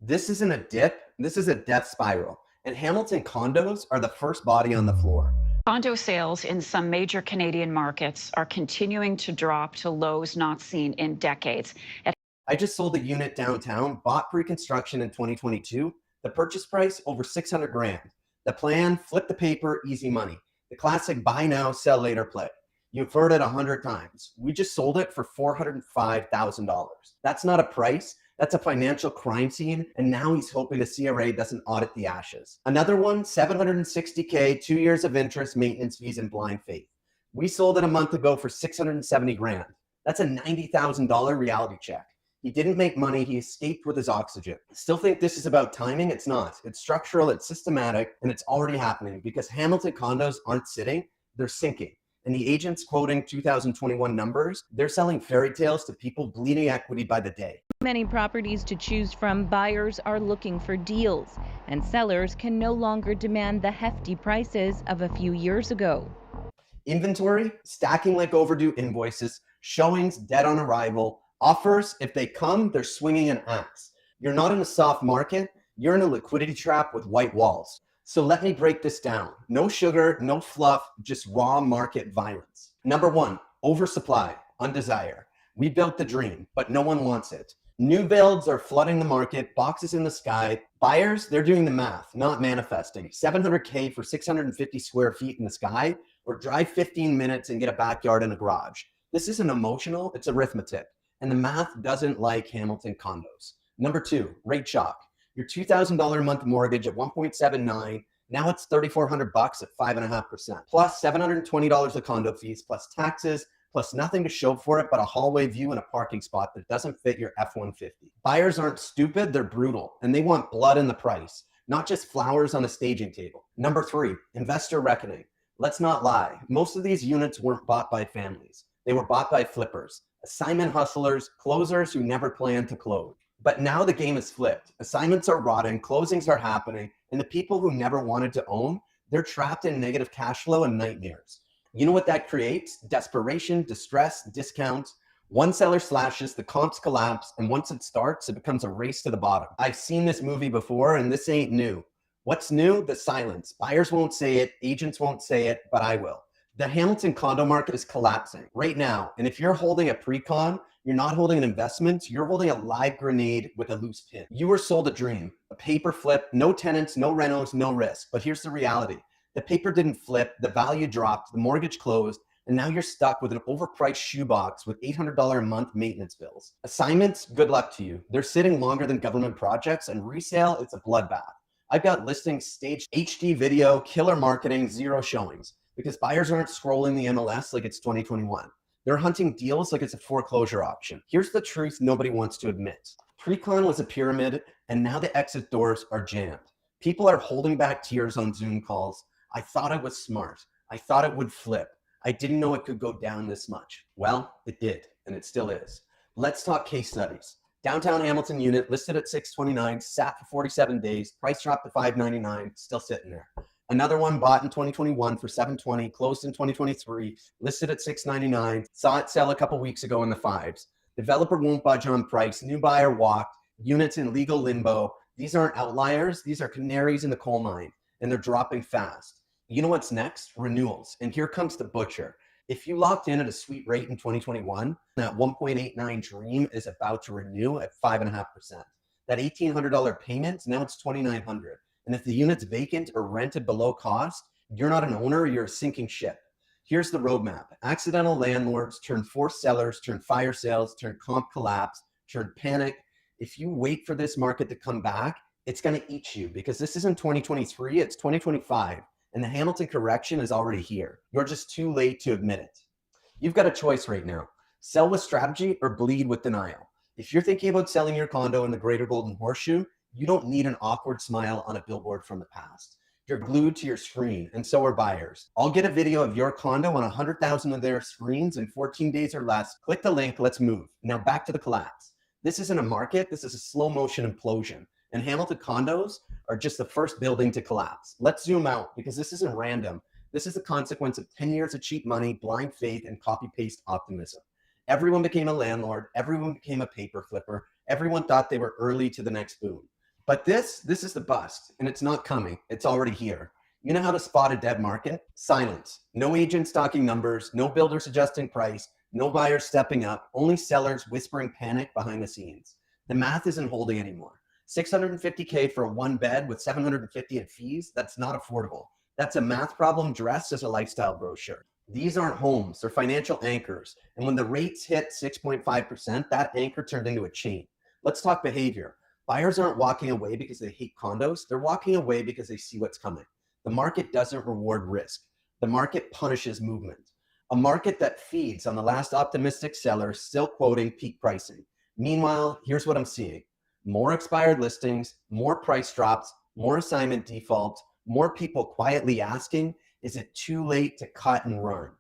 This isn't a dip, this is a death spiral. And Hamilton condos are the first body on the floor. Condo sales in some major Canadian markets are continuing to drop to lows not seen in decades. I just sold a unit downtown, bought pre-construction in 2022. The purchase price over 600 grand. The plan, flip the paper, easy money. The classic buy now, sell later play. You've heard it 100 times. We just sold it for $405,000. That's not a price. That's a financial crime scene, and now he's hoping the CRA doesn't audit the ashes. Another one, 760K, 2 years of interest, maintenance fees, and blind faith. We sold it a month ago for 670 grand. That's a $90,000 reality check. He didn't make money, he escaped with his oxygen. Still think this is about timing? It's not. It's structural, it's systematic, and it's already happening because Hamilton condos aren't sitting, they're sinking. And the agents quoting 2021 numbers, they're selling fairy tales to people bleeding equity by the day. Many properties to choose from, buyers are looking for deals, and sellers can no longer demand the hefty prices of a few years ago. Inventory, stacking like overdue invoices, showings dead on arrival, offers, if they come, they're swinging an axe. You're not in a soft market, you're in a liquidity trap with white walls. So let me break this down. No sugar, no fluff, just raw market violence. Number one, oversupply, undesire. We built the dream, but no one wants it. New builds are flooding the market, boxes in the sky. Buyers, they're doing the math, not manifesting. 700K for 650 square feet in the sky, or drive 15 minutes and get a backyard and a garage. This isn't emotional, it's arithmetic. And the math doesn't like Hamilton condos. Number two, rate shock. Your $2,000 a month mortgage at 1.79, now it's $3,400 at 5.5%, plus $720 of condo fees, plus taxes, plus nothing to show for it but a hallway view and a parking spot that doesn't fit your F-150. Buyers aren't stupid, they're brutal, and they want blood in the price, not just flowers on a staging table. Number three, investor reckoning. Let's not lie, most of these units weren't bought by families. They were bought by flippers, assignment hustlers, closers who never planned to close. But now the game is flipped. Assignments are rotting, closings are happening, and the people who never wanted to own, they're trapped in negative cash flow and nightmares. You know what that creates? Desperation, distress, discounts. One seller slashes, the comps collapse, and once it starts, it becomes a race to the bottom. I've seen this movie before, and this ain't new. What's new? The silence. Buyers won't say it, agents won't say it, but I will. The Hamilton condo market is collapsing right now, and if you're holding a pre-con, you're not holding an investment, you're holding a live grenade with a loose pin. You were sold a dream, a paper flip, no tenants, no renos, no risk. But here's the reality. The paper didn't flip, the value dropped, the mortgage closed, and now you're stuck with an overpriced shoebox with $800 a month maintenance bills. Assignments, good luck to you. They're sitting longer than government projects, and resale, it's a bloodbath. I've got listings staged HD video, killer marketing, zero showings, because buyers aren't scrolling the MLS like it's 2021. They're hunting deals like it's a foreclosure auction. Here's the truth nobody wants to admit. Pre-con was a pyramid, and now the exit doors are jammed. People are holding back tears on Zoom calls. I thought I was smart. I thought it would flip. I didn't know it could go down this much. Well, it did, and it still is. Let's talk case studies. Downtown Hamilton unit listed at 629, sat for 47 days, price dropped to 599, still sitting there. Another one bought in 2021 for 720, closed in 2023, listed at 699, saw it sell a couple weeks ago in the fives. Developer won't budge on price, new buyer walked, units in legal limbo. These aren't outliers, these are canaries in the coal mine, and they're dropping fast. You know what's next? Renewals. And here comes the butcher. If you locked in at a sweet rate in 2021, that 1.89 dream is about to renew at 5.5%. That $1,800 payment, now it's $2,900. And if the unit's vacant or rented below cost, you're not an owner, you're a sinking ship. Here's the roadmap. Accidental landlords turn forced sellers, turn fire sales, turn comp collapse, turn panic. If you wait for this market to come back, it's going to eat you because this isn't 2023, it's 2025. And the Hamilton correction is already here. You're just too late to admit it. You've got a choice right now. Sell with strategy or bleed with denial. If you're thinking about selling your condo in the Greater Golden Horseshoe, you don't need an awkward smile on a billboard from the past. You're glued to your screen, and so are buyers. I'll get a video of your condo on 100,000 of their screens in 14 days or less. Click the link, let's move. Now back to the collapse. This isn't a market, this is a slow motion implosion. And Hamilton condos are just the first building to collapse. Let's zoom out because this isn't random. This is the consequence of 10 years of cheap money, blind faith, and copy-paste optimism. Everyone became a landlord, everyone became a paper flipper, everyone thought they were early to the next boom. But this is the bust, and it's not coming. It's already here. You know how to spot a dead market? Silence. No agents talking numbers, no builders adjusting price, no buyers stepping up, only sellers whispering panic behind the scenes. The math isn't holding anymore. $650K for a one bed with $750 in fees, that's not affordable. That's a math problem dressed as a lifestyle brochure. These aren't homes, they're financial anchors. And when the rates hit 6.5%, that anchor turned into a chain. Let's talk behavior. Buyers aren't walking away because they hate condos. They're walking away because they see what's coming. The market doesn't reward risk. The market punishes movement. A market that feeds on the last optimistic seller still quoting peak pricing. Meanwhile, here's what I'm seeing. More expired listings, more price drops, more assignment defaults, more people quietly asking, is it too late to cut and run?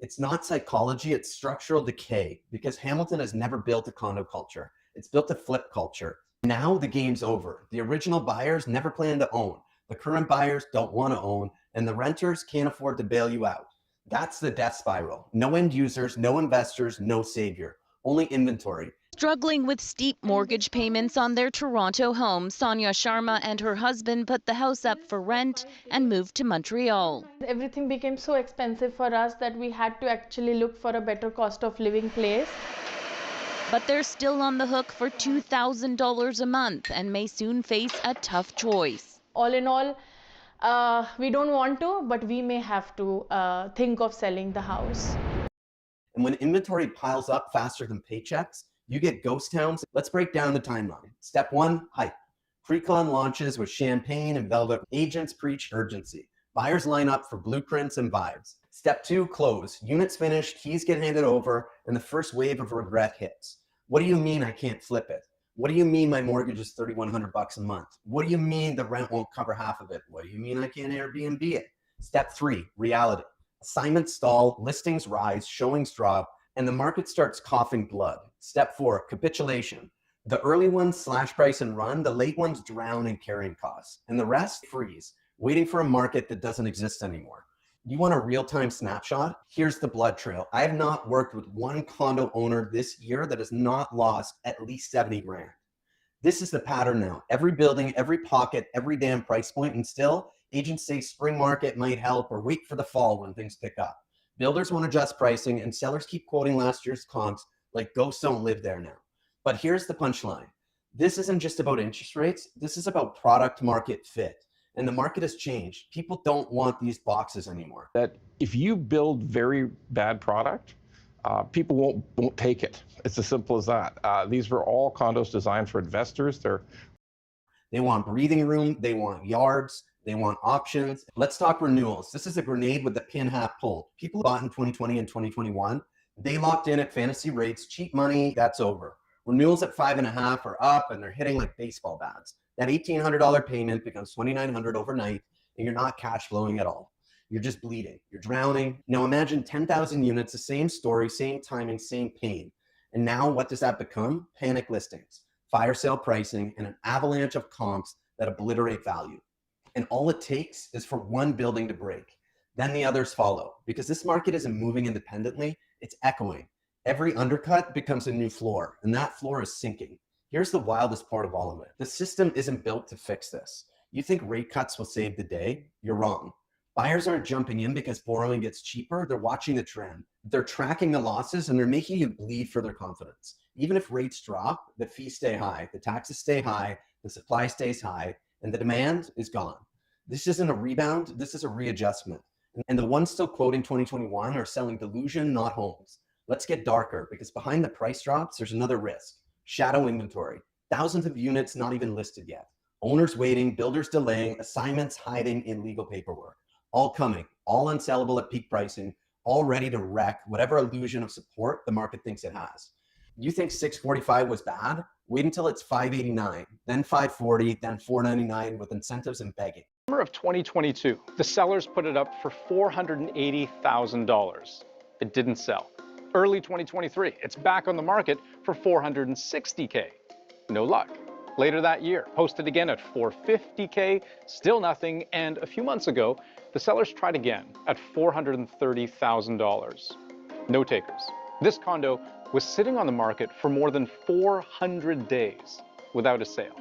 It's not psychology, it's structural decay, because Hamilton has never built a condo culture. It's built a flip culture. Now the game's over. The original buyers never planned to own. The current buyers don't want to own, and the renters can't afford to bail you out. That's the death spiral. No end users, no investors, no savior, only inventory. Struggling with steep mortgage payments on their Toronto home, Sonia Sharma and her husband put the house up for rent and moved to Montreal. Everything became so expensive for us that we had to actually look for a better cost of living place. But they're still on the hook for $2,000 a month and may soon face a tough choice. All in all, we don't want to, but we may have to think of selling the house. And when inventory piles up faster than paychecks, you get ghost towns. Let's break down the timeline. Step 1, hype. Pre-con launches with champagne and velvet. Agents preach urgency. Buyers line up for blueprints and vibes. Step 2, close. Units finished, keys get handed over, and the first wave of regret hits. What do you mean I can't flip it? What do you mean my mortgage is $3,100 a month? What do you mean the rent won't cover half of it? What do you mean I can't Airbnb it? Step 3, reality. Assignments stall, listings rise, showings drop, and the market starts coughing blood. Step 4, capitulation. The early ones slash price and run, the late ones drown in carrying costs, and the rest freeze, waiting for a market that doesn't exist anymore. You want a real-time snapshot? Here's the blood trail. I have not worked with one condo owner this year that has not lost at least 70 grand. This is the pattern now. Every building, every pocket, every damn price point, and still, agents say spring market might help or wait for the fall when things pick up. Builders want to adjust pricing and sellers keep quoting last year's comps like ghosts don't live there now. But here's the punchline. This isn't just about interest rates. This is about product market fit. And the market has changed. People don't want these boxes anymore. That if you build very bad product, people won't take it. It's as simple as that. These were all condos designed for investors. They want breathing room. They want yards. They want options. Let's talk renewals. This is a grenade with the pin half pulled. People bought in 2020 and 2021. They locked in at fantasy rates, cheap money, that's over. Renewals at 5.5 are up and they're hitting like baseball bats. That $1,800 payment becomes $2,900 overnight and you're not cash flowing at all. You're just bleeding, you're drowning. Now imagine 10,000 units, the same story, same timing, same pain. And now what does that become? Panic listings, fire sale pricing, and an avalanche of comps that obliterate value. And all it takes is for one building to break. Then the others follow. Because this market isn't moving independently, it's echoing. Every undercut becomes a new floor, and that floor is sinking. Here's the wildest part of all of it. The system isn't built to fix this. You think rate cuts will save the day? You're wrong. Buyers aren't jumping in because borrowing gets cheaper. They're watching the trend. They're tracking the losses and they're making you bleed for their confidence. Even if rates drop, the fees stay high, the taxes stay high, the supply stays high, and the demand is gone. This isn't a rebound, this is a readjustment. And the ones still quoting 2021 are selling delusion, not homes. Let's get darker because behind the price drops, there's another risk. Shadow inventory, thousands of units not even listed yet. Owners waiting, builders delaying, assignments hiding in legal paperwork. All coming, all unsellable at peak pricing, all ready to wreck whatever illusion of support the market thinks it has. You think 645 was bad? Wait until it's 589, then 540, then 499 with incentives and begging. Summer of 2022, the sellers put it up for $480,000. It didn't sell. Early 2023, it's back on the market for $460K. No luck. Later that year, posted again at $450K, still nothing, and a few months ago, the sellers tried again at $430,000. No takers. This condo was sitting on the market for more than 400 days without a sale.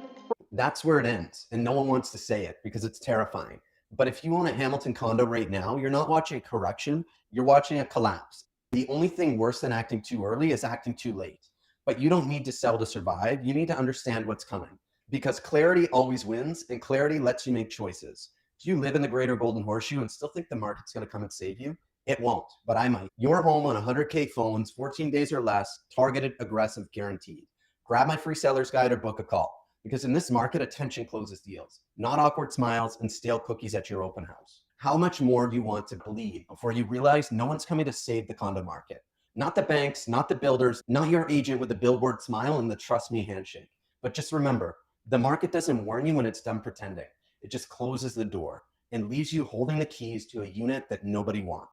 That's where it ends. And no one wants to say it because it's terrifying. But if you own a Hamilton condo right now, you're not watching a correction, you're watching a collapse. The only thing worse than acting too early is acting too late. But you don't need to sell to survive. You need to understand what's coming, because clarity always wins, and clarity lets you make choices. Do you live in the greater Golden Horseshoe and still think the market's going to come and save you? It won't, but I might. Your home on 100K phones, 14 days or less, targeted, aggressive, guaranteed. Grab my free seller's guide or book a call, because in this market, attention closes deals, not awkward smiles and stale cookies at your open house. How much more do you want to bleed before you realize no one's coming to save the condo market? Not the banks, not the builders, not your agent with the billboard smile and the trust me handshake. But just remember, the market doesn't warn you when it's done pretending. It just closes the door and leaves you holding the keys to a unit that nobody wants.